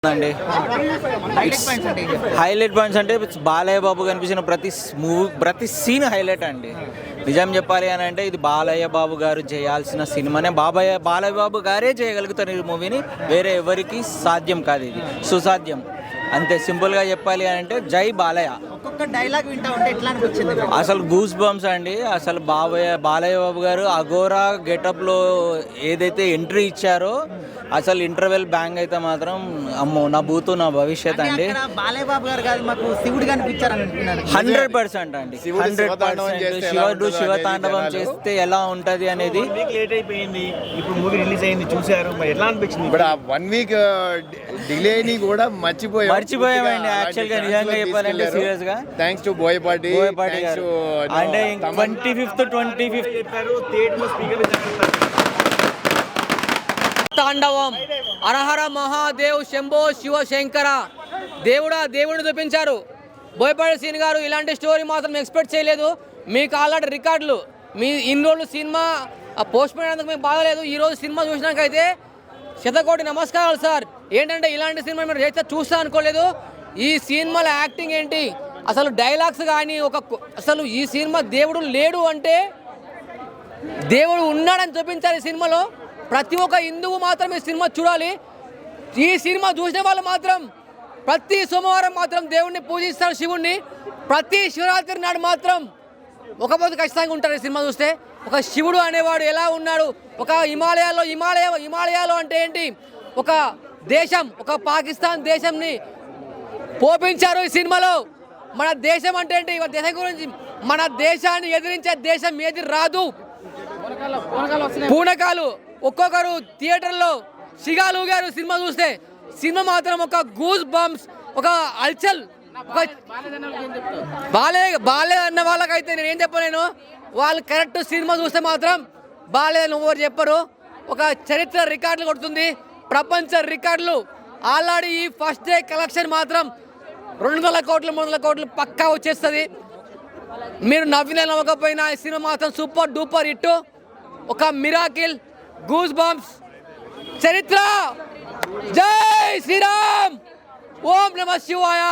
అండి highlight points అంటే బాలయ్య బాబు కనిపించిన ప్రతి సీన్ హైలైట్ అండి. నిజం చెప్పాలి అని అంటే ఇది బాలయ్య బాబు గారు చేయాల్సిన సినిమానే. బాలయ్య బాబు గారే చేయగలుగుతారు ఈ మూవీని, వేరే ఎవరికి సాధ్యం కాదు, ఇది సుసాధ్యం. అంతే సింపుల్గా చెప్పాలి అని అంటే జై బాలయ్య. ఒక్కొక్క డైలాగ్ వింటా ఉంటే ఎట్లా అనిపించింది? అసలు గూస్ బంప్స్ అండి. అసలు బాలయ్య బాబు గారు అఘోరా గెటప్లో ఏదైతే ఎంట్రీ ఇచ్చారో అసలు ఇంటర్వెల్ బ్యాంగ్ అయితే మాత్రం అమ్మో నా భూతు నా భవిష్యత్ అండి. బాలయ్య బాబు గారు కాదు, మాకు శివుడు కనిపించారని అంటున్నారు. 100% అండి, 100%. శివుడు శివతాండవం చేస్తే ఎలా ఉంటది అనేది. లేట్ అయిపోయింది, ఇప్పుడు మూవీ రిలీజ్ అయింది, చూసారు, మరి ఎలా అనిపించింది? ఇప్పుడు ఆ 1 వీక్ డిలేని కూడా మర్చిపోయామండి యాక్చువల్ గా. నిజంగా చెప్పాలంటే సీరియస్ గా థ్యాంక్స్ టు బోయపాటి గారు. అంటే 25th చెప్పారు థియేటర్ లో స్పీకర్ తాండవం హరహర మహాదేవ్ శంభో శివ శంకర దేవుడిని చూపించారు బోయపాటి సీన్ గారు. ఇలాంటి స్టోరీ మాత్రం ఎక్స్పెక్ట్ చేయలేదు. మీకు ఆల్రెడీ రికార్డులు, మీ ఇన్ని రోజులు సినిమా పోస్ట్ పోన్ అయినందుకు మీకు బాధలేదు. ఈరోజు సినిమా చూసినాకైతే శతకోటి నమస్కారాలు సార్. ఏంటంటే ఇలాంటి సినిమా మీరు చేస్తే చూస్తా అనుకోలేదు. ఈ సినిమాలో యాక్టింగ్ ఏంటి, అసలు డైలాగ్స్ కానీ అసలు ఈ సినిమా దేవుడు లేడు అంటే దేవుడు ఉన్నాడని చూపించారు ఈ సినిమాలో. ప్రతి ఒక్క హిందువు మాత్రం ఈ సినిమా చూడాలి. ఈ సినిమా చూసిన వాళ్ళు మాత్రం ప్రతి సోమవారం మాత్రం దేవుణ్ణి పూజిస్తారు, శివుణ్ణి. ప్రతి శివరాత్రి నాడు మాత్రం ఒక పొద్దు ఖచ్చితంగా ఉంటారు ఈ సినిమా చూస్తే. ఒక శివుడు అనేవాడు ఎలా ఉన్నాడు, ఒక హిమాలయాలు అంటే ఏంటి, ఒక దేశం, ఒక పాకిస్తాన్ దేశంని పోపించారు ఈ సినిమాలో. మన దేశం అంటే ఏంటి, దేశం గురించి, మన దేశాన్ని ఎదిరించే దేశం ఏది రాదు. పూనకాలు ఒక్కొక్కరు థియేటర్లో సిగాలు ఊగారు సినిమా చూస్తే. సినిమా మాత్రం ఒక గూస్ బంప్స్, ఒక అల్చల్. ఒక బాలేదన్న వాళ్ళకైతే నేను ఏం చెప్పలేను. వాళ్ళు కరెక్ట్ సినిమా చూస్తే మాత్రం బాలేదని ఎవరు చెప్పరు. ఒక చరిత్ర రికార్డులు కొడుతుంది, ప్రపంచ రికార్డులు. ఆల్రెడీ ఈ ఫస్ట్ డే కలెక్షన్ మాత్రం 200 కోట్లు 300 కోట్లు పక్కా వచ్చేస్తుంది. మీరు నవ్వినా నవ్వకపోయినా ఈ సినిమా మాత్రం సూపర్ డూపర్ హిట్. ఒక మిరాకిల్, గూస్ బంప్స్, చరిత్ర. జై శ్రీరామ్, ఓం నమః శివాయ.